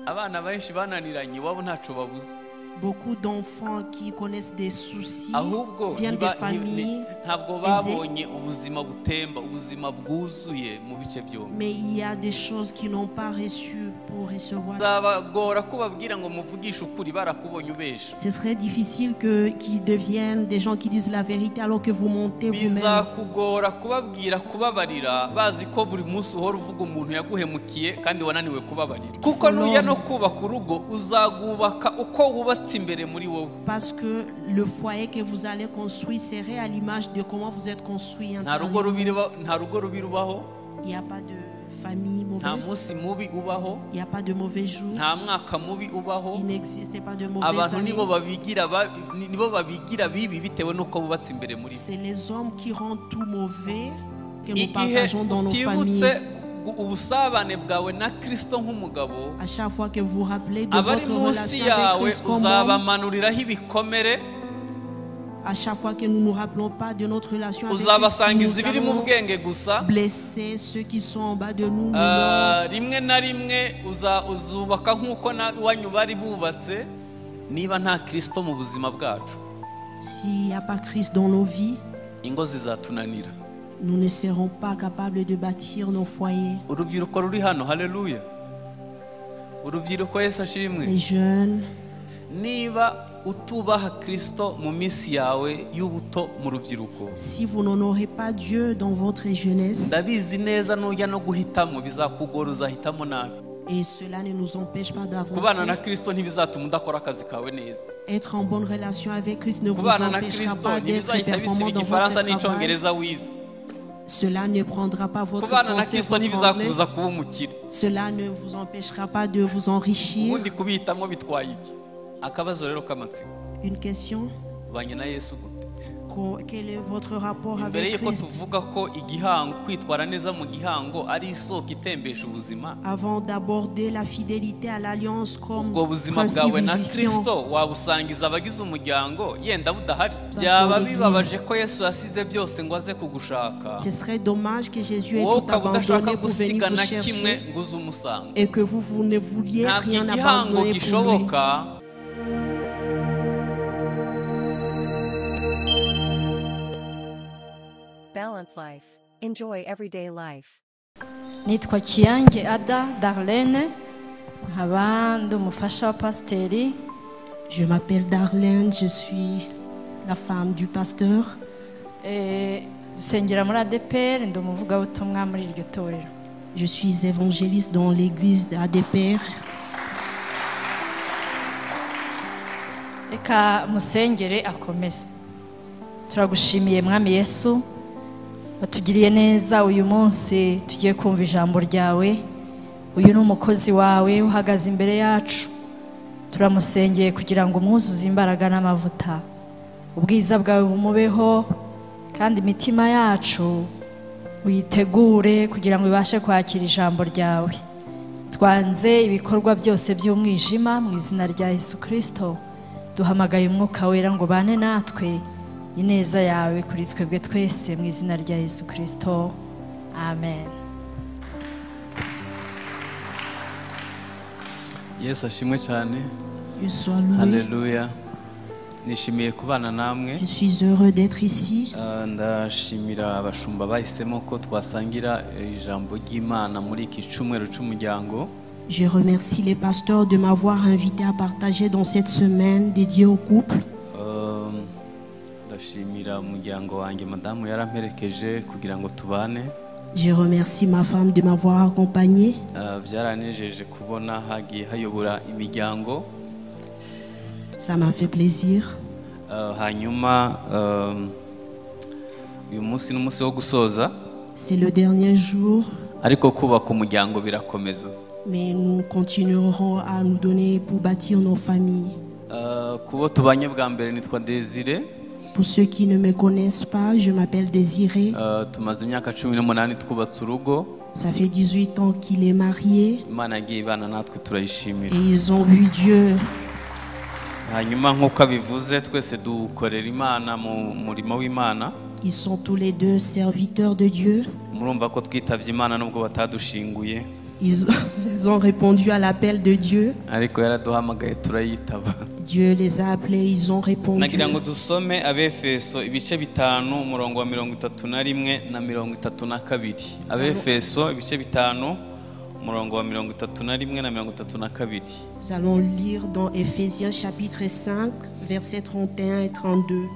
abana benshi bananiranye wabo ntaco babuze. Beaucoup d'enfants qui connaissent des soucis ahubwo viennent des familles ntabwo babonye ubuzima butemba, ubuzima bwuzuye mu bice byombi. Mais il y a des choses qui n'ont pas reçu pour recevoir. Zabagora kubabwira ngo muvugishe ukuri barakubonye ubesha. Ce serait difficile qu'ils deviennent des gens qui disent la vérité alors que vous mentez vous-même. Bizakugora kubabwira kubabarira bazi ko buri munsi uhora uvuga umuntu yaguhemukiye kandi wananiwe kubabarira. Kuko nuya no kubaka urugo uzagubaka uko wubatse imbere muri wowe. Parce que le foyer que vous allez construire serait à l'image de comment vous êtes construit intérieurement. Nta rugo rubi rubaho. Il n'y a pas de famille mauvaise. Nta munsi mubi ubaho. Il n'y a pas de mauvais jours. Nta mwaka mubi ubaho. Il n'existe pas de mauvais abantu années. nibo babigira bibi bitewe nuko bubatse imbere muri. C'est les hommes qui rendent tout mauvais que nous partageons dans nos familles. ubusabane bwawe na Kristo nk'umugabo, à chaque fois que vous rappelez de votre relation avec Christ comme homme, uzabamanuriraho ibikomere. à chaque fois que nous ne nous rappelons pas de notre relation avec Christ, uzabasangiza ibiri mu bwenge gusa. Blesser ceux qui sont en bas de nous. Rimwe na rimwe uzubaka nk'uko wanyu bari bubatse. Niba nta Kristo mu buzima bwacu, s'il n'y a pas Christ dans nos vies, ingo zizatunanira. Nous ne serons pas capables de bâtir nos foyers. Urubyiruko ruri hano, haleluya. Urubyiruko Yesu ashimwe. Les jeunes, niba utubaha Kristo mu minsi yawe y'ubuto mu rubyiruko, si vous n'honorez pas Dieu dans votre jeunesse, ndabizi neza nujya no guhitamo bizakugora, uzahitamo nabi. Et cela ne nous empêche pas d'avancer. Kubana na Kristo ntibizatuma udakora akazi kawe neza. Être en bonne relation avec Christ ne vous empêchera pas d'être performant dans votre travail. Cela ne prendra pas votre français, votre anglais. Cela ne vous empêchera pas de vous enrichir. Une question. Quel est votre rapport avec Christ? Avant d'aborder la fidélité à l'alliance comme principe vivifiant, ce serait dommage que Jésus ait tout abandonné pour venir vous chercher et que vous ne vouliez rien abandonner pour lui. Balance life. Enjoy everyday life. Nitwa Kiyange Ada Darlene, nkaba ndi umufasha wa pasiteri. Je m'appelle Darlene, je suis la femme du pasteur. Nsengera muri ADPR, ndi umuvugabutumwa muri iryo torero. Je suis évangéliste dans l'église d'ADPR. Reka musengere akomeze. Turagushimiye Mwami Yesu, watugiriye neza uyu munsi tugiye kumva ijambo ryawe. Uyu ni umukozi wawe uhagaze imbere yacu, turamusengeye kugira ngo umwuzuze imbaraga n'amavuta, ubwiza bwawe bumubeho, kandi imitima yacu uyitegure kugira ngo ibashe kwakira ijambo ryawe. Twanze ibikorwa byose by'umwijima mu izina rya Yesu Kristo, duhamagaye umwuka wera ngo bane natwe, ineza yawe kuri twebwe twese mu izina rya Yesu Kristo, amen. Yesu ashimwe cyane. Haleluya. Nishimiye kubana namwe. Je suis heureux d'être ici. Ndashimira abashumba bahisemo ko twasangira ijambo ry'Imana muri iki cyumweru cy'umuryango. Je remercie les pasteurs de m'avoir invité à partager dans cette semaine dédiée au couple. Ndashimira umuryango wanjye madamu yaramperekeje kugira ngo tubane. Je remercie ma femme de m'avoir accompagné. Byaranejeje kubona hagiye hayobora imiryango. Ça m'a fait plaisir. Hanyuma uyu munsi n'umunsi wo gusoza. C'est le dernier jour. Ariko kubaka umuryango birakomeza. Mais nous continuerons à nous donner pour bâtir nos familles. Kubo tubanye bwa mbere nitwa Désiré. Pour ceux qui ne me connaissent pas, je m'appelle Désiré. Tumaze imyaka 18 twubatse urugo. Ça fait 18 ans qu'il est marié. Imana yagiye ibana natwe turayishimira. Et ils ont vu Dieu. Hanyuma nk'uko abivuze twese dukorera Imana mu murimo w'Imana. Ils sont tous les deux serviteurs de Dieu. Murumva ko twitavye Imana nubwo batadushinguye. Ils ont répondu à l'appel de Dieu. ariko yaraduhamagaye turayitaba. Dieu les a appelés, ils ont répondu. nagira ngo dusome Abefeso ibice 5 umurongo wa 31 na 32. Abefeso ibice 5 umurongo wa 31 na 32. Nous allons lire dans Éphésiens chapitre 5 versets 31 et 32.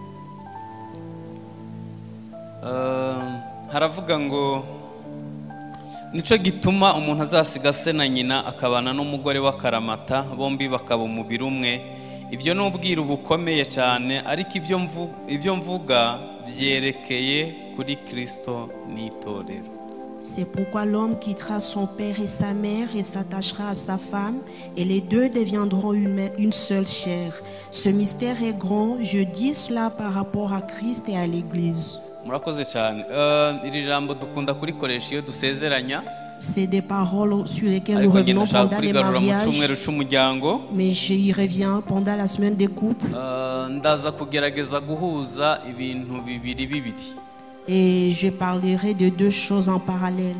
haravuga ngo nico gituma umuntu azasiga se na nyina akabana n'umugore w'akaramata bombi bakaba umubiri umwe. Ibyo ni ubwiru bukomeye cyane, ariko ibyo mvuga byerekeye kuri Kristo n'itorero. C'est pourquoi l'homme quittera son père et sa mère et s'attachera à sa femme, et les deux deviendront une seule chair. Ce mystère est grand, je dis cela par rapport à Christ et à l'Église. Murakoze cyane. Iri jambo dukunda kurikoresha iyo dusezeranya. C'est des paroles sur lesquelles nous revenons pendant les mariages, mais j'y reviens pendant la semaine des couples. Ndaza kugerageza guhuza ibintu bibiri. Et je parlerai de deux choses en parallèle.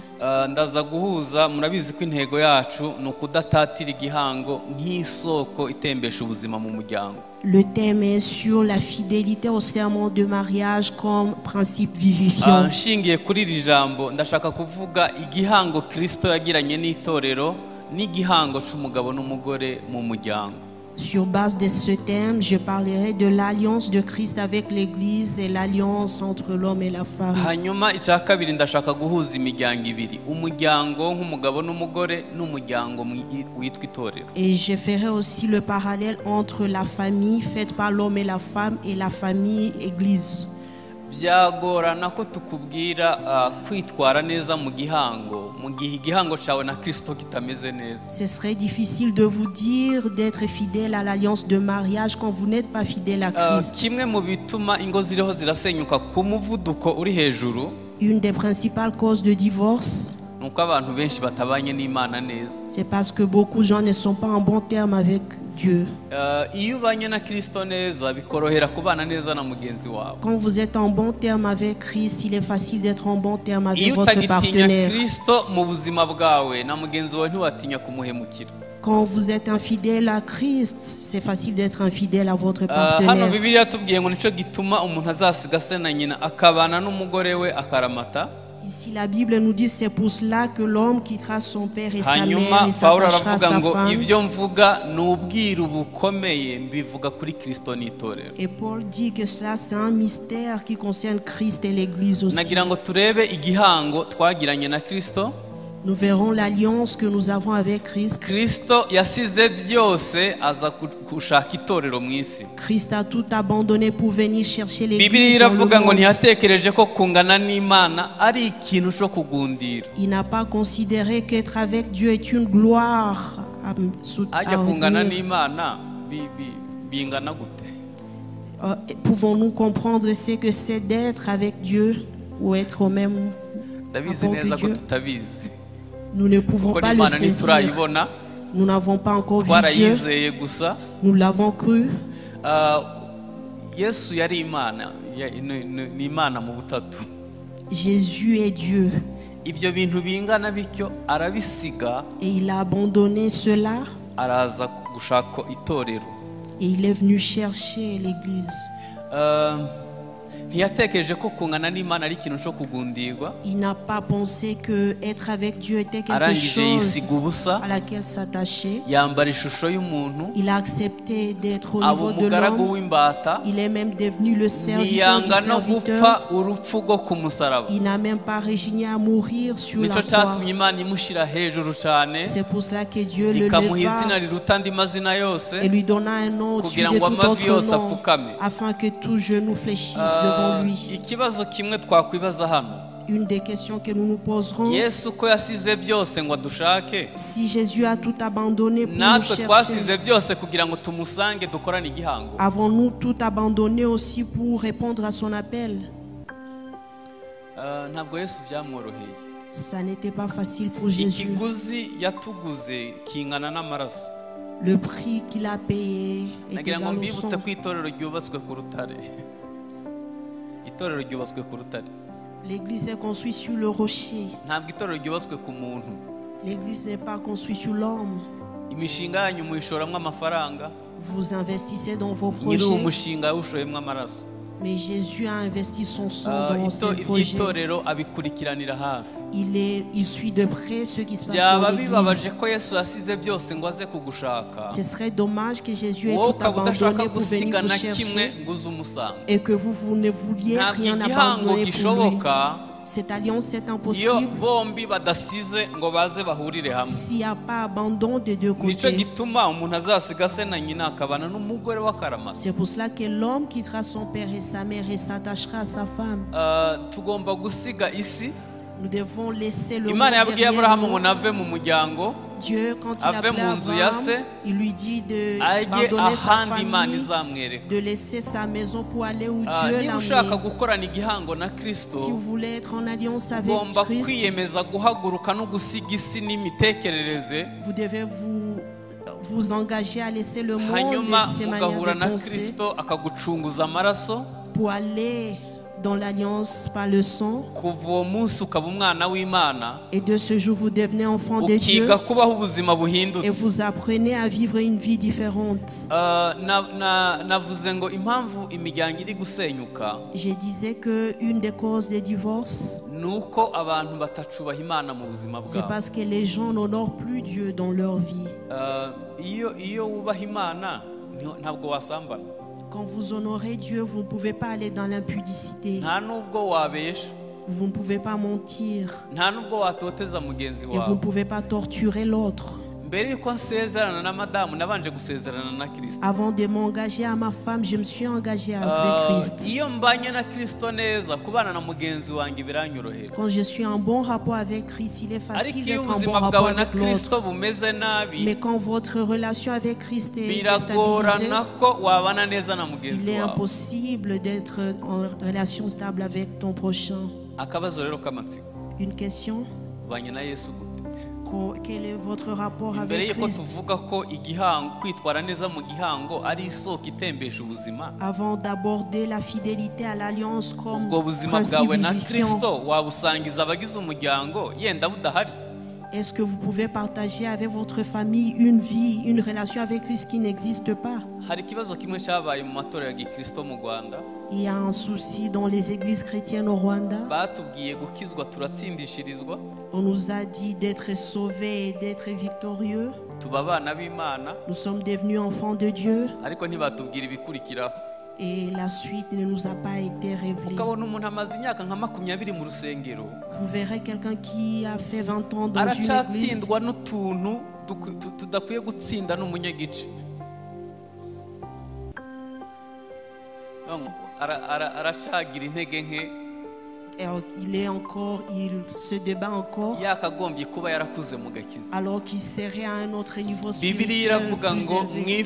Ndaza guhuza, murabizi ko intego yacu ni ukudatatira igihango nk'isoko itembesha ubuzima mu muryango. Le thème est sur la fidélité au serment de mariage comme principe vivifiant. Nshingiye kuri iri jambo ndashaka kuvuga igihango Kristo yagiranye n'itorero n'igihango cy'umugabo n'umugore mu muryango. Sur base de ce thème, je parlerai de l'alliance de Christ avec l'Église et l'alliance entre l'homme et la femme. Hanyuma icya kabiri ndashaka guhuza imiryango ibiri, umuryango nk'umugabo n'umugore n'umuryango witwa itorero. Et je ferai aussi le parallèle entre la famille faite par l'homme et la femme et la famille Église. Byagorana ko tukubwira kwitwara neza mu gihango mu gihe igihango cyawe na Kristo kitameze neza. Ce serait difficile de vous dire d'être fidèle à l'alliance de mariage quand vous n'êtes pas fidèle à Christ. Kimwe mu bituma ingo ziriho zirasenyuka ku muvuduko uri hejuru. Une des principales causes de divorce, nuko abantu benshi batabanye n'Imana neza. C'est parce que beaucoup de gens ne sont pas en bon terme avec Dieu. Iyo ubanye na Kristo neza bikorohera kubana neza na mugenzi wawe. Quand vous êtes en bon terme avec Christ, il est facile d'être en bon terme avec votre partenaire. Kristo mu buzima bwawe na mugenzi wawe ntiwatinya kumuhemukira. Quand vous êtes infidèle à Christ, c'est facile d'être infidèle à votre partenaire. Hano Bibiliya tubwiye ngo nico gituma umuntu azasiga se na nyina akabana n'umugore we akaramata. Ici la Bible nous dit c'est pour cela que l'homme quittera son père et sa mère et s'attachera à sa femme. Ibyo mvuga n'ubwiru bukomeye mbivuga kuri Kristo n'itorero. Et Paul dit que cela c'est un mystère qui concerne Christ et l'Église aussi. Nagira ngo turebe igihango twagiranye na Kristo. Nous verrons l'alliance que nous avons avec Christ. Kristo yasize byose aza gushaka itorero mu isi. Christ a tout abandonné pour venir chercher l'Église. Bibiliya iravuga ngo ntiyatekereje ko kungana n'Imana ari ikintu cyo kugundira. Il n'a pas considéré qu'être avec Dieu est une gloire. Ajya kungana n'Imana bingana gute? Pouvons-nous comprendre ce que c'est d'être avec Dieu ou être au même rapport que Dieu? Nous ne pouvons pas le saisir. Nous n'avons pas encore vu Dieu. Nous l'avons cru. Jésus est Dieu. Et il a abandonné cela. Et il est venu chercher l'Église. Il n'a pas pensé que être avec Dieu était quelque chose à laquelle s'attacher. Il a accepté d'être au niveau de l'homme. Il est même devenu le serviteur du serviteur. Il n'a même pas régné à mourir sur la croix. C'est pour cela que Dieu le leva et lui donna un nom au-dessus de tout autre nom, afin que tout genou fléchisse devant lui. Une des questions que nous nous poserons, si Jésus a tout abandonné pour nous chercher, avons-nous tout abandonné aussi pour répondre à son appel? Ça n'était pas facile pour Jésus. Le prix qu'il a payé est égal au sang. L'église est construite sur le rocher. L'église n'est pas construite sur l'homme. Vous investissez dans vos projets. Mais Jésus a investi son sang dans ses projets. Il suit de près ce qui se passe dans l'église. Ce serait dommage que Jésus ait tout abandonné pour venir vous chercher et que vous ne vouliez rien abandonner pour lui. Cette alliance est impossible s'il n'y a pas abandon des deux côtés. C'est pour cela que l'homme quittera son père et sa mère et s'attachera à sa femme. Nous devons laisser le monde derrière nous. Dieu, quand il a appelé Abraham, il lui dit d'abandonner sa famille, de laisser sa maison pour aller où Dieu l'a amené. Si vous voulez être en alliance avec Christ, vous devez vous engager à laisser le monde et ses manières de penser pour aller dans l'alliance par le sang. Et de ce jour, vous devenez enfant de Dieu et vous apprenez à vivre une vie différente. Je disais qu'une des causes des divorces, c'est parce que les gens n'honorent plus Dieu dans leur vie. Quand vous honorez Dieu, vous ne pouvez pas aller dans l'impudicité. Vous ne pouvez pas mentir. Et vous ne pouvez pas torturer l'autre. Avant de m'engager à ma femme, je me suis engagé avec Christ. Quand je suis en bon rapport avec Christ, il est facile d'être en bon rapport avec l'autre. Mais quand votre relation avec Christ est déstabilisée, il est impossible d'être en relation stable avec ton prochain. Une question? Quel est votre rapport avec Christ? Avant d'aborder la fidélité à l'alliance comme principe vivifiant, est-ce que vous pouvez partager avec votre famille une vie, une relation avec Christ qui n'existe pas? Il y a un souci dans les églises chrétiennes au Rwanda. On nous a dit d'être sauvés et d'être victorieux. Nous sommes devenus enfants de Dieu. Et la suite ne nous a pas été révélée. Vous verrez quelqu'un qui a fait 20 ans dans une église. Il se débat encore, alors qu'il serait à un autre niveau spirituel plus élevé.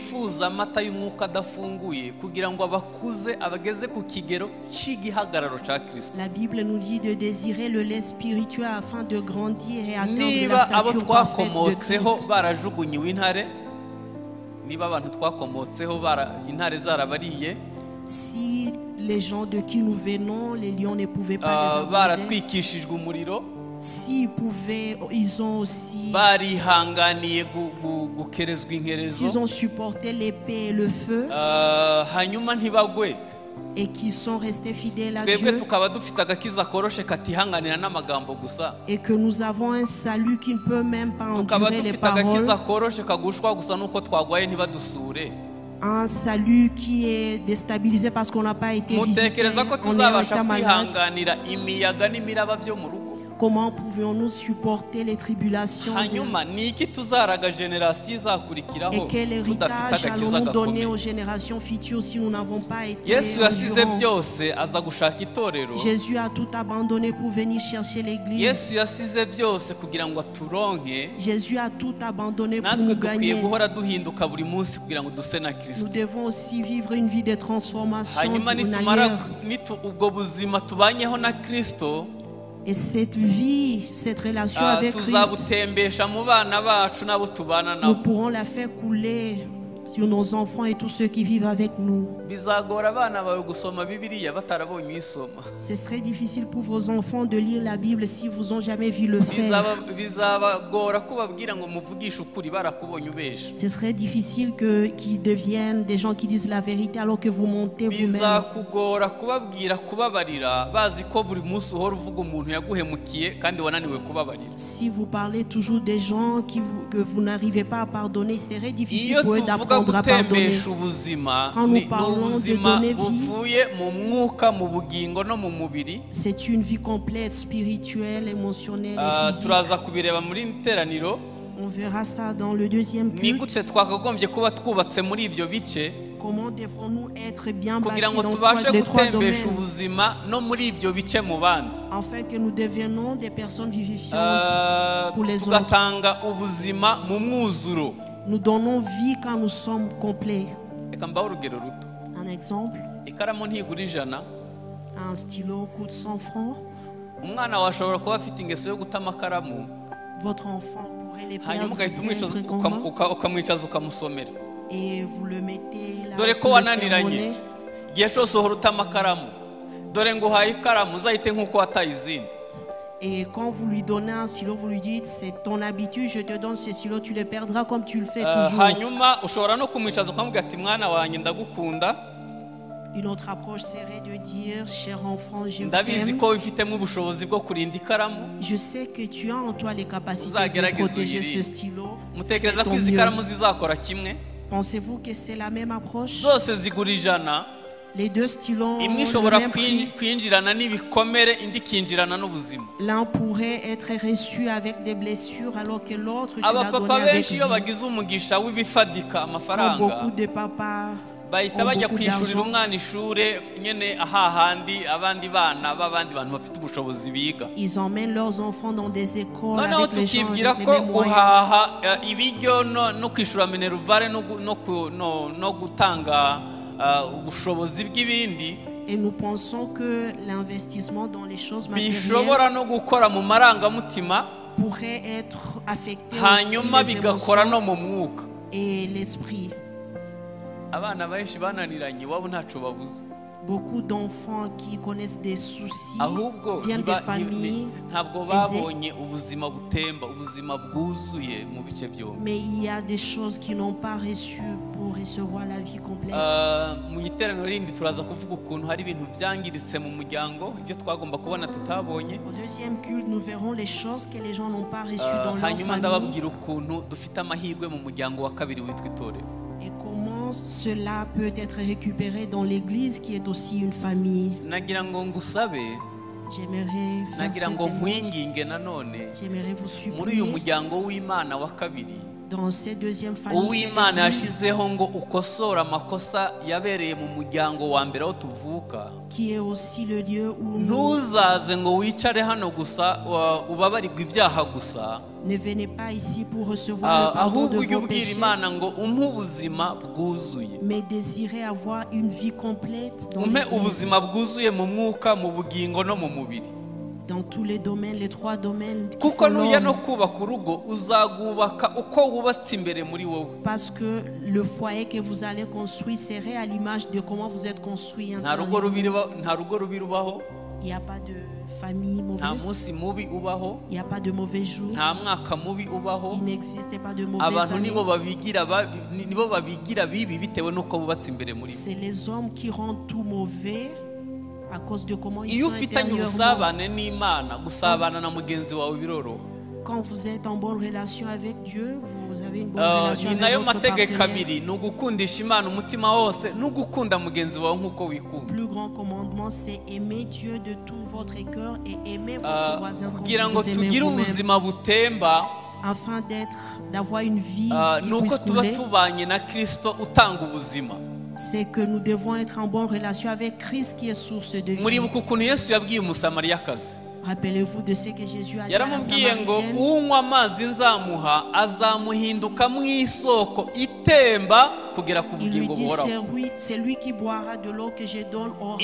La Bible nous dit de désirer le lait spirituel afin de grandir et atteindre la stature parfaite de Christ. Si les gens de qui nous venons, les lions ne pouvaient pas les aborder. S'ils pouvaient, ils ont aussi, s'ils ont supporté l'épée et le feu, et qui sont restés fidèles à Dieu, et que nous avons un salut qui ne peut même pas endurer les paroles, un salut qui est déstabilisé parce qu'on n'a pas été visité, on est en état malade. Comment pouvons-nous supporter les tribulations et quel héritage allons-nous donner aux générations futures si nous n'avons pas été endurants? Jésus a tout abandonné pour venir chercher l'église. Jésus a tout abandonné pour nous gagner. Nous devons aussi vivre une vie de transformation journalière. Et cette vie, cette relation avec Christ, nous pourrons la faire couler sur nos enfants et tous ceux qui vivent avec nous. Ce serait difficile pour vos enfants de lire la Bible si vous n'ont jamais vu le faire. Ce serait difficile qu'ils deviennent des gens qui disent la vérité alors que vous mentez vous-même. Si vous parlez toujours des gens que vous n'arrivez pas à pardonner, il serait difficile pour eux d'apprendre à pardonner. Quand nous parlons de donner vie, c'est une vie complète, spirituelle, émotionnelle et physique. On verra ça dans le deuxième culte. Comment devrons-nous être bien bâtis dans les trois domaines afin que nous devenions des personnes vivifiantes pour les autres. Nous donnons vie quand nous sommes complets. Un exemple, un stylo coûte 100 francs. Votre enfant pourrait les perdre et vous le mettez là pour le sermonner. Et quand vous lui donnez un stylo, vous lui dites c'est ton habitude, je te donne ce stylo, tu le perdras comme tu le fais toujours. Une autre approche serait de dire cher enfant, je t'aime. Je sais que tu as en toi les capacités de protéger ce stylo. Pensez-vous que c'est la même approche? Les deux stylos ont le même prix. L'un pourrait être reçu avec des blessures alors que l'autre tu l'as donné avec vie. Quand beaucoup de papas ont beaucoup d'argent, ils emmènent leurs enfants dans des écoles avec les gens avec les mêmes moyens. Et nous pensons que l'investissement dans les choses matérielles pourrait être affecté aussi les émotions et l'esprit. Beaucoup d'enfants qui connaissent des soucis viennent des familles aisées. Mais il y a des choses qu'ils n'ont pas reçues pour recevoir la vie complète. Au deuxième culte, nous verrons les choses que les gens n'ont pas reçues dans leur famille. Et comment cela peut être récupéré dans l'église qui est aussi une famille. J'aimerais vous supplier dans cette deuxième famille qui est aussi le lieu où nous ne venez pas ici pour recevoir le pardon de vos péchés, mais désirez avoir une vie complète dans l'église. Dans tous les domaines, les trois domaines qui font l'homme. Parce que le foyer que vous allez construire serait à l'image de comment vous êtes construit intérieurement. Il n'y a pas de famille mauvaise. Il n'y a pas de mauvais jours. Il n'existe pas de mauvaises années. C'est les hommes qui rendent tout mauvais à cause de comment ils sont intérieurement. Quand vous êtes en bonne relation avec Dieu, vous avez une bonne relation avec votre partenaire. Le plus grand commandement, c'est aimer Dieu de tout votre cœur et aimer votre voisin comme vous aimez vous-même. Afin d'avoir une vie qui puisse couler, c'est que nous devons être en bonne relation avec Christ qui est source de vie. Rappelez-vous de ce que Jésus a dit à la Samaritaine. Il lui dit, c'est lui qui boira de l'eau que je donne aura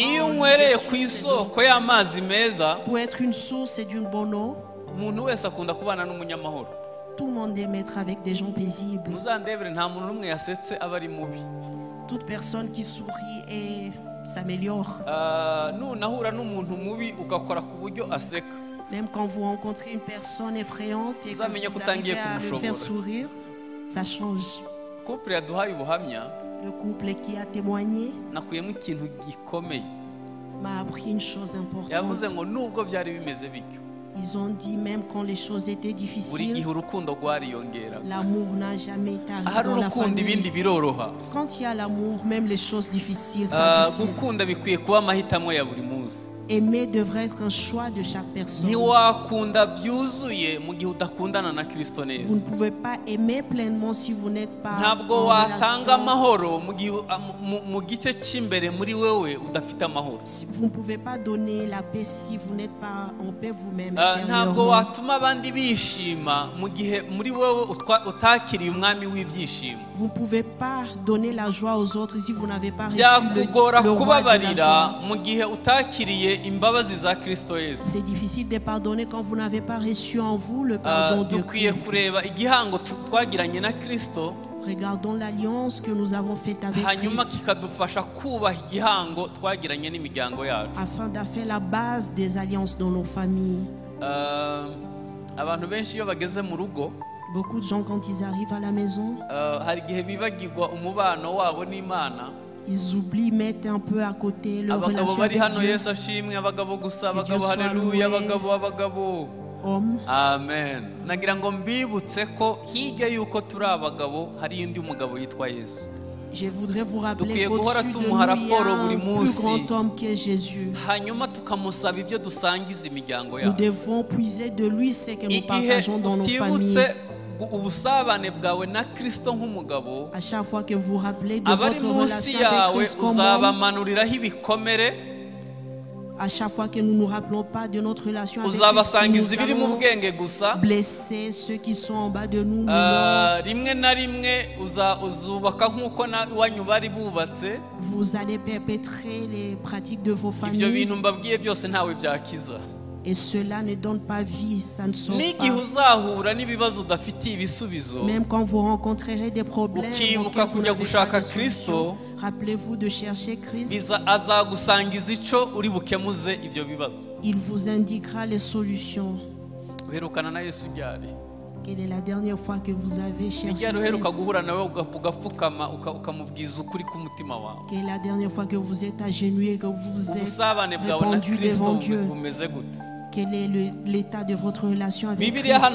pour être une source d'une bonne eau. Tout le monde aime être avec des gens paisibles. Toute personne qui sourit et s'améliore. Même quand vous rencontrez une personne effrayante et que vous arrivez à le faire sourire, ça change. Le couple qui a témoigné m'a appris une chose importante. Ils ont dit même quand les choses étaient difficiles, l'amour n'a jamais été arrivé dans la famille. Quand il y a l'amour, même les choses difficiles s'adoucissent. Aimer devrait être un choix de chaque personne. Vous ne pouvez pas aimer pleinement si vous n'êtes pas en relation. Vous ne pouvez pas donner la paix si vous n'êtes pas en paix vous-même intérieurement. Vous ne pouvez pas donner la joie aux autres si vous n'avez pas reçu le roi de la joie. C'est difficile de pardonner quand vous n'avez pas reçu en vous le pardon de Christ. Regardons l'alliance que nous avons faite avec Christ afin de faire la base des alliances dans nos familles. Beaucoup de gens, quand ils arrivent à la maison, ils oublient, mettent un peu à côté leur relation avec Dieu. Que Dieu soit loué. Homme. Amen. Je voudrais vous rappeler qu'au-dessus de nous, il y a un plus grand homme qui est Jésus. Nous devons puiser de lui ce que nous partageons dans nos familles. À chaque fois que vous rappelez de votre relation avec Christ comme homme, à chaque fois que nous ne nous rappelons pas de notre relation avec Christ, nous allons blesser ceux qui sont en bas de nous. Vous allez perpétrer les pratiques de vos familles. Et cela ne donne pas vie, ça ne sauve pas. Même quand vous rencontrerez des problèmes auxquels vous n'avez pas de solution, rappelez-vous de chercher Christ. Il vous indiquera les solutions. Quelle est la dernière fois que vous avez cherché Christ? Quelle est la dernière fois que vous êtes agenouillé, que vous vous êtes répandu devant Dieu? Quel est l'état de votre relation avec Christ?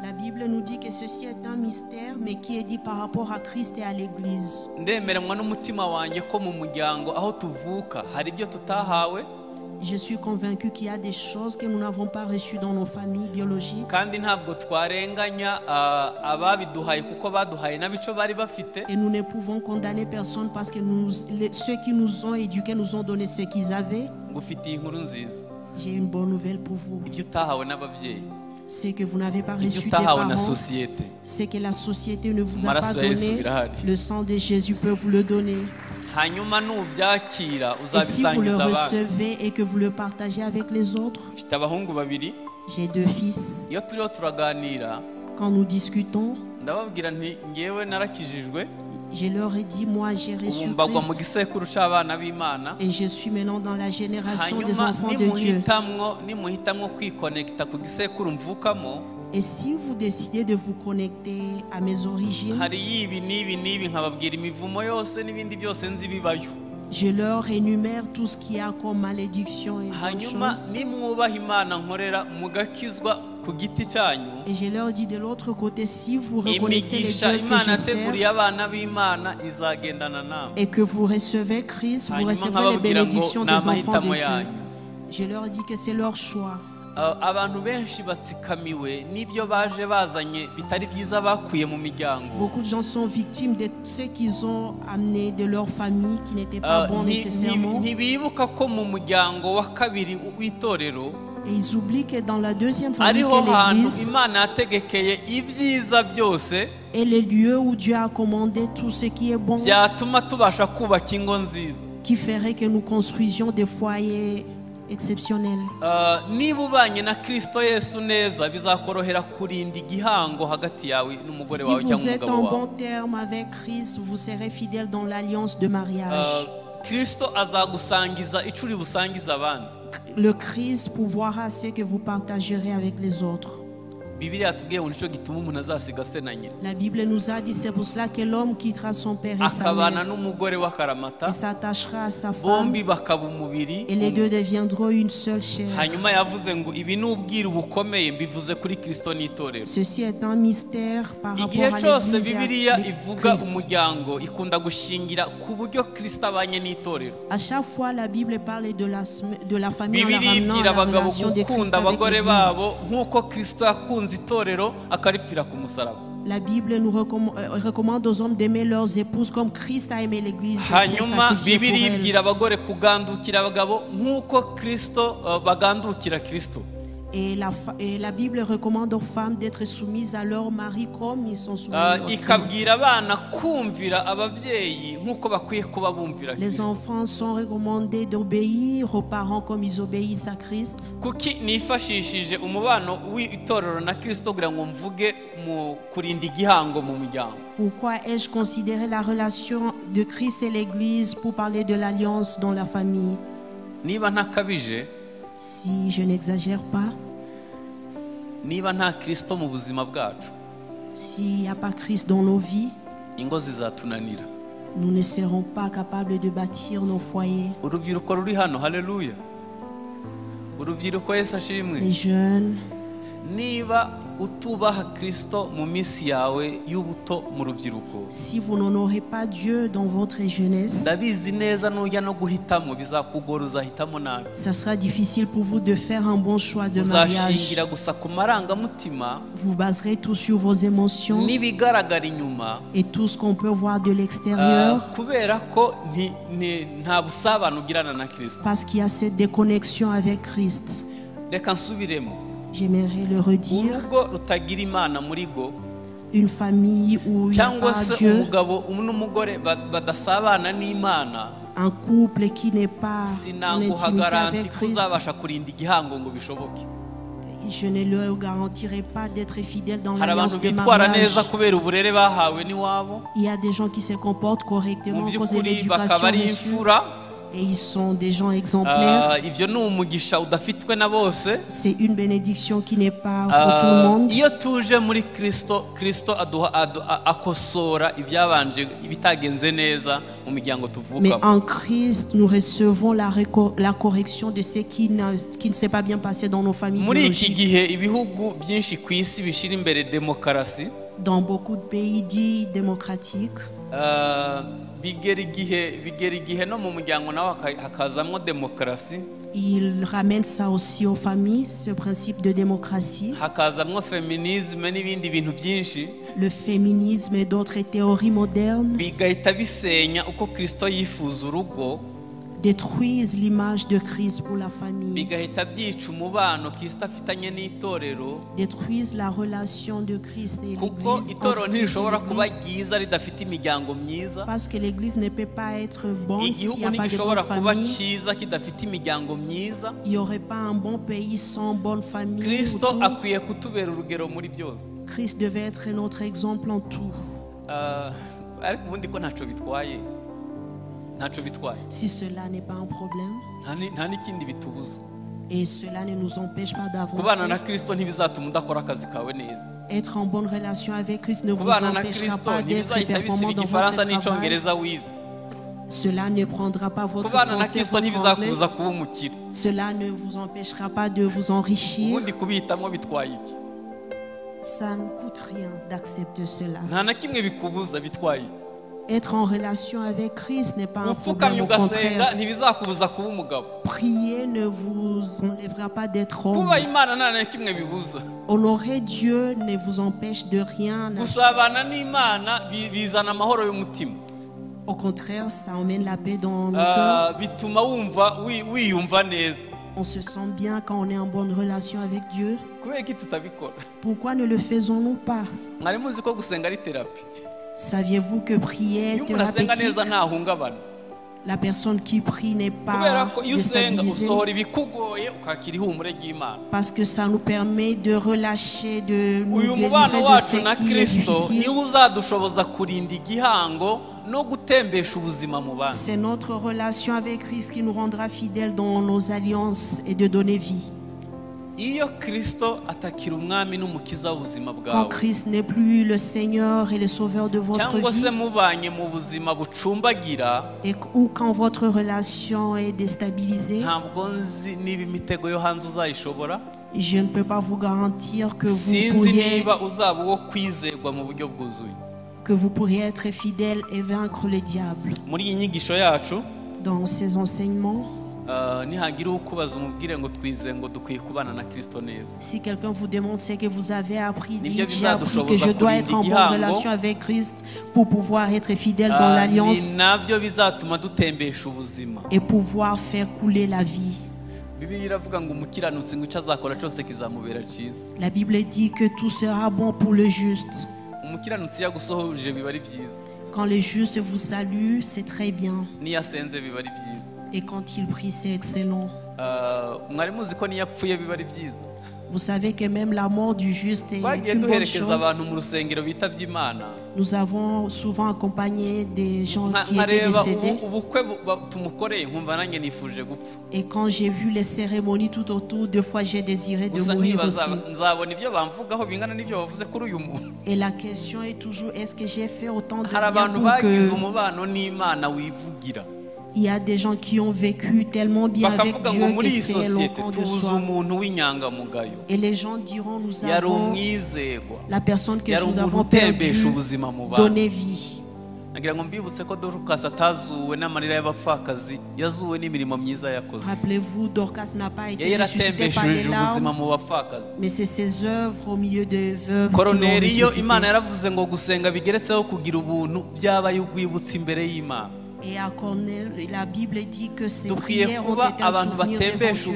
La Bible nous dit que ceci est un mystère, mais qui est dit par rapport à Christ et à l'Église. Je suis convaincu qu'il y a des choses que nous n'avons pas reçues dans nos familles biologiques. Et nous ne pouvons condamner personne parce que ceux qui nous ont éduqués nous ont donné ce qu'ils avaient. J'ai une bonne nouvelle pour vous. C'est que vous n'avez pas reçu des parents. C'est que la société ne vous a pas donné. Le sang de Jésus peut vous le donner. Et si vous le recevez et que vous le partagez avec les autres, j'ai 2 fils. Quand nous discutons, je leur ai dit, moi j'ai reçu Christ et je suis maintenant dans la génération des enfants de Dieu. Et si vous décidez de vous connecter à mes origines, je leur énumère tout ce qu'il y a comme malédiction et bonnes choses. Et je leur dis de l'autre côté, si vous reconnaissez les dieux que je sers et que vous recevez Christ, vous recevrez les bénédictions des enfants de Dieu. Je leur dis que c'est leur choix. Beaucoup de gens sont victimes de ce qu'ils ont amené de leur famille qui n'était pas bon nécessairement. Et ils oublient que dans la deuxième famille qu'est l'Église est le lieu où Dieu a commandé tout ce qui est bon, qui ferait que nous construisions des foyers exceptionnel. Niba ubanye na Kristo Yesu neza bizakorohera kurinda igihango hagati yawe n'umugore wawe cyangwa Si vous êtes umugabo en wawe. bon terme avec Christ, vous serez fidèle dans l'alliance de mariage. Kristo azagusangiza icuri busangiza abandi. Le Christ pourvoira ce que vous partagerez avec les autres. Bibiliya yatubwiye ngo nico gituma umuntu azasiga se na nyina. La Bible nous a dit, c'est pour cela que l'homme quittera son père et sa Akabana mère n'umugore w'akaramata. et s'attachera à sa femme, Bombi bakaba umubiri. et les deux deviendront une seule chair. Hanyuma yavuze ngo ibi n'ubwira bukomeye mbivuze kuri Kristo n'itorero. Ceci est un mystère par Igihe rapport à cyose l'Église et Bibiliya à ivuga Christ. umuryango ikunda gushingira ku buryo Kristo abanye n'itorero. À chaque fois, la Bible parle de la famille en la Bibiliya ramenant à ibwira la abagabo relation de Christ gukunda avec abagore l'Église. babo nk'uko Kristo yakunze itorero akaripfira ku musaraba. La Bible nous recommande aux hommes d'aimer leurs épouses comme Christ a aimé l'Église et s'est Hanyuma sacrifié pour Bibiliya elle. ibwira abagore kugandukira abagabo nk'uko Kristo bagandukira Kristo. Et la Bible recommande aux femmes d'être soumises à leur mari comme ils sont soumis au Christ. Ikabwira abana kumvira ababyeyi nk'uko bakwiye kuba bumvira Les Kristo. enfants sont recommandés d'obéir aux parents comme ils obéissent à Christ. Kuki nifashishije umubano w'itorero na Kristo kugira ngo mvuge mu kurinda igihango mu muryango. Pourquoi ai-je considéré la relation de Christ et l'Église pour parler de l'alliance dans la famille? Niba ntakabije, Si je n'exagère pas, niba nta Kristo mu buzima bwacu, s'il n'y a pas Christ dans nos vies, ingo zizatunanira. nous ne serons pas capables de bâtir nos foyers. Urubyiruko ruri hano, haleluya. Urubyiruko Yesu ashimwe. Les jeunes, Niba utubaha Kristo mu minsi yawe y'ubuto mu rubyiruko, si vous n'honorez pas Dieu dans votre jeunesse, ndabizi neza nujya no guhitamo bizakugora, uzahitamo nabi. ça sera difficile pour vous de faire un bon choix de mariage. Uzashingira gusa ku marangamutima Vous baserez tout sur vos émotions n'ibigaragara inyuma, et tout ce qu'on peut voir de l'extérieur, kubera ko nta busabane ugirana na Kristo. parce qu'il y a cette déconnexion avec Christ. Reka nsubiremo. J'aimerais le redire. Urugo rutagira Imana muri go, Une famille où il n'y a cyangwa pas se Dieu, umugabo n'umugore badasabana n'Imana, un couple qui n'est pas en sinanguha intimité garanti avec ko Christ, uzabasha kurinda igihango ngo bishoboke. je ne leur garantirai pas d'être fidèle dans Hari l'alliance abantu de bitwara mariage. neza kubera uburere bahawe n'iwabo, Il y a des gens qui se comportent mu correctement à cause de by'ukuri bakaba l'éducation ari reçue imfura. et ils sont des gens exemplaires. Ibyo ni umugisha udafitwe na bose. C'est une bénédiction qui n'est pas pour tout le monde. Iyo tuje muri Kristo, Kristo akosora ibyabanje ibitagenze neza mu miryango Mais tuvukamo. en Christ, nous recevons la correction de ce qui ne s'est pas bien passé dans nos familles Muri iki biologiques. gihe ibihugu byinshi ku isi bishyira imbere demokarasi, Dans beaucoup de pays dits démocratiques, bigera igihe no mu muryango nawe hakazamo demokarasi, ils ramènent ça aussi aux familles, ce principe de démocratie, hakazamo feminisme n'ibindi bintu byinshi, le féminisme et d'autres théories modernes bigahita bisenya uko Kristo yifuza urugo, détruisent l'image de Christ pour la famille, bigahita byica umubano Kristo afitanye n'itorero, détruisent la relation de Christ et kuko l'Église, itorero entre Christ et ntishobora kuba l'Église, ryiza ridafite imiryango myiza, parce que l'Église ne peut pas être bonne s'il n'y igihugu a pas de ntigishobora bonne kuba famille. cyiza kidafite imiryango myiza. Il n'y aurait pas un bon pays sans bonne famille. Kristo autour. akwiye kutubera urugero muri byose. Christ devait être notre exemple en tout. Ariko ubundi ko ntacyo bitwaye, Si cela n'est pas un problème nta n'ikindi bitubuza. et cela ne nous empêche pas Kubana na d'avancer, Kristo ntibizatuma udakora akazi kawe neza. être en bonne relation avec Christ ne vous Kubana na empêchera Kristo pas d'être ntibizahita bisiba performant dans votre igifaransa travail. n'icyongereza wize. Cela ne prendra pas votre Kubana na français, Kristo votre anglais. ntibizakubuza kuba umukire. Cela ne vous empêchera pas de vous enrichir. Ubundi kubihitamo bitwaye iki? Ça ne coûte rien d'accepter cela. Nta na kimwe bikubuza, bitwaye iki? Être en relation avec Christ n'est pas un Upfukamye problème, au ugasenga contraire. ntibizakubuza kuba umugabo. Prier ne vous enlèvera pas d'être homme. Kuba Imana nta na kimwe bibuza. Honorer Dieu ne vous empêche de rien. Gusabana n'Imana bizana amahoro y'umutima. Au contraire, ça emmène la paix dans nos cœurs. Bituma wiyumva neza. On se sent bien quand on est en bonne relation avec Dieu. Kubera iki tutabikora? Pourquoi ne le faisons-nous pas? Mwari muzi ko gusenga ari terapi. Saviez-vous que prier Iyo est umuntu asenga thérapeutique? neza ntahungabana. La personne qui prie n'est pas déstabilisée. Parce que ça nous permet de relâcher, de nous délivrer de ce qui est difficile. C'est notre relation avec Christ qui nous rendra fidèles dans nos alliances et de donner vie. Quand Christ n'est plus le Seigneur et le Sauveur de votre vie, ou quand votre relation est déstabilisée, je ne peux pas vous garantir que vous pourriez être fidèle et vaincre le diable. Dans ces enseignements, si quelqu'un vous demande ce que vous avez appris, dites: j'ai appris que je dois être en bonne relation avec Christ pour pouvoir être fidèle dans l'alliance et pouvoir faire couler la vie. La Bible dit que tout sera bon pour le juste. Quand le juste vous salue, c'est très bien. Et quand il prie, c'est excellent. Vous savez que même la mort du juste est une bonne chose. Nous avons souvent accompagné des gens qui étaient décédés. Et quand j'ai vu les cérémonies tout autour, deux fois j'ai désiré de mourir aussi. Et la question est toujours: est-ce que j'ai fait autant de bien pour que... Il y a des gens qui ont vécu tellement bien avec Dieu que c'est éloquent de soi. Et les gens diront: nous avons la personne que nous avons perdue donné vie. Rappelez-vous, Dorcas n'a pas été ressuscité par les larmes, mais c'est ses œuvres au milieu des veuves qui l'ont ressuscité. Et à Cornel, la Bible dit que ces prières ont été un souvenir devant Dieu.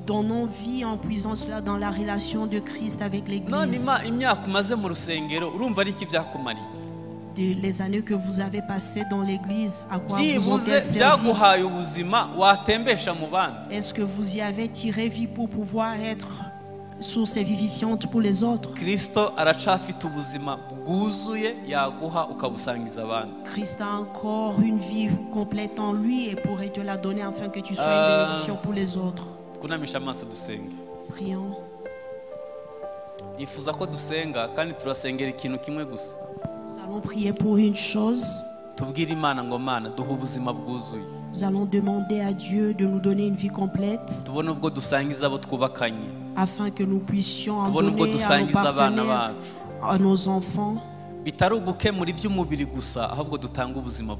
Donnons vie en puisant cela dans la relation de Christ avec l'Église. Les années que vous avez passées dans l'Église, à quoi vous ont-elles servi? Est-ce que vous y avez tiré vie pour pouvoir être source vivifiante pour les autres? Christ a encore une vie complète en lui et pourrait te la donner afin que tu sois une bénédiction pour les autres. Prions. Nous allons prier pour une chose. Nous allons demander à Dieu de nous donner une vie complète afin que nous puissions en donner à nos partenaires, à nos enfants,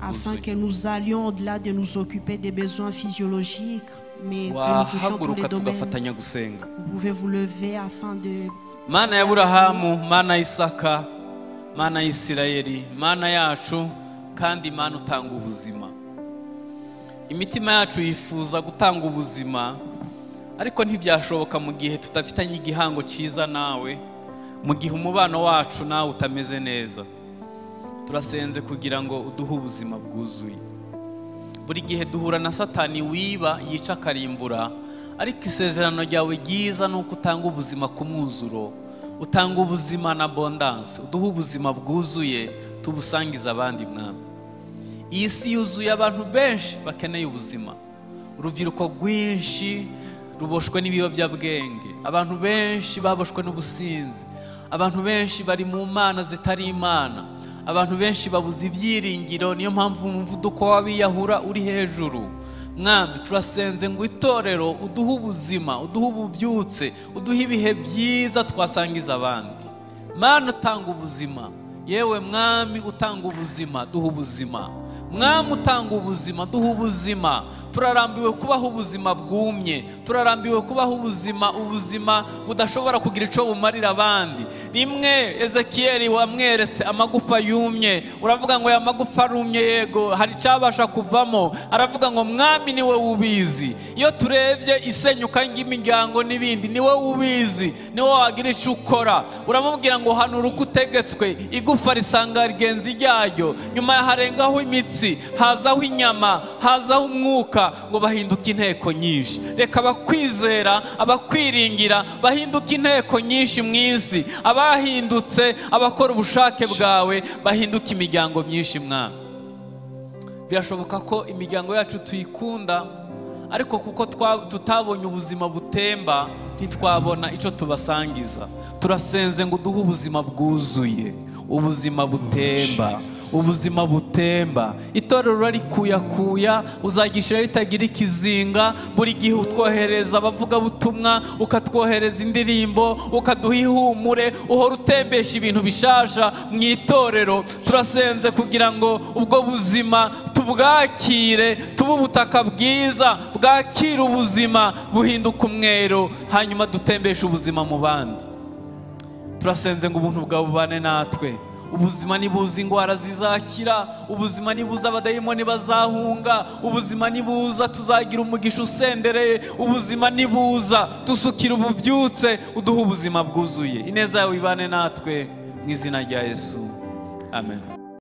afin que nous allions au-delà de nous occuper des besoins physiologiques, mais que nous touchions tous les domaines. Vous pouvez vous lever afin de... Mana ya Aburahamu, Mana Isaka, Mana Isirayeli, Mana yacu, kandi Mana utanga ubuzima. Imitima yacu yifuza gutanga ubuzima, ariko ntibyashoboka mu gihe tutafitanye igihango cyiza nawe, mu gihe umubano wacu nawe utameze neza. Turasenze kugira ngo uduhe ubuzima bwuzuye. Buri gihe duhura na Satani wiba, yica akarimbura, ariko isezerano ryawe ryiza nuko utanga ubuzima ku mwuzuro, utanga ubuzima na abondance, uduhe ubuzima bwuzuye tubusangiza abandi Mwami. Iyi si yuzuye abantu benshi bakeneye ubuzima, urubyiruko rwinshi ruboshwe n'ibiyobyabwenge, abantu benshi baboshwe n'ubusinzi, abantu benshi bari mu mana zitari imana, abantu benshi babuze ibyiringiro, niyo mpamvu umuvuduko w'abiyahura uri hejuru. Mwami, turasenze ngo itorero uduhe ubuzima, uduhe ububyutse, uduhe ibihe byiza twasangiza abandi. Mana utanga ubuzima, yewe Mwami utanga ubuzima, duhe ubuzima. mwami utanga ubuzima, duha ubuzima. Turarambiwe kubaho ubuzima bwumye, turarambiwe kubaho ubuzima budashobora kugira icyo bumarira abandi. Rimwe Ezekiyeli wamweretse amagufa yumye, uravuga ngo aya magufa arumye, yego hari icyabasha kuvamo. Aravuga ngo mwami niwe ubizi. Iyo turebye isenyuka ry'imiryango n'ibindi, niwe ubizi, niwe wagira icyo ukora. Uramubwira ngo hanura uko utegetswe, igufa risanga rigenzi ryaryo, nyuma harengaho imitsi, hazaho inyama, hazaho umwuka, ngo bahinduke inteko nyinshi. Reka abakwizera, abakwiringira bahinduke inteko nyinshi mu isi. Abahindutse, abakora ubushake bwawe bahinduke imiryango myinshi mwami. Birashoboka ko imiryango yacu tuyikunda, ariko kuko tutabonye ubuzima butemba ntitwabona icyo tubasangiza. Turasenze ngo duhe ubuzima bwuzuye, ubuzima butemba, ubuzima butemba. Itorero rarikuyakuya, uzagishira ritagira ikizinga. Buri gihe utwohereza abavuga butumwa, ukatwohereza indirimbo, ukaduha ihumure, uhora utembesha ibintu bishasha mu itorero. Turasenze kugira ngo ubwo buzima tubwakire, tube ubutaka bwiza bwakira ubuzima, buhinduka umwero, hanyuma dutembeshe ubuzima mu bandi. Turasenze ngo ubuntu bwawe bubane natwe. Ubuzima nibuza ingwara zizakira, ubuzima nibuza abadayimoni bazahunga, ubuzima nibuza tuzagira umugisha usendereye, ubuzima nibuza dusukira ububyutse, uduha ubuzima bwuzuye. Ineza yawe ibane natwe mu izina rya Yesu, amen.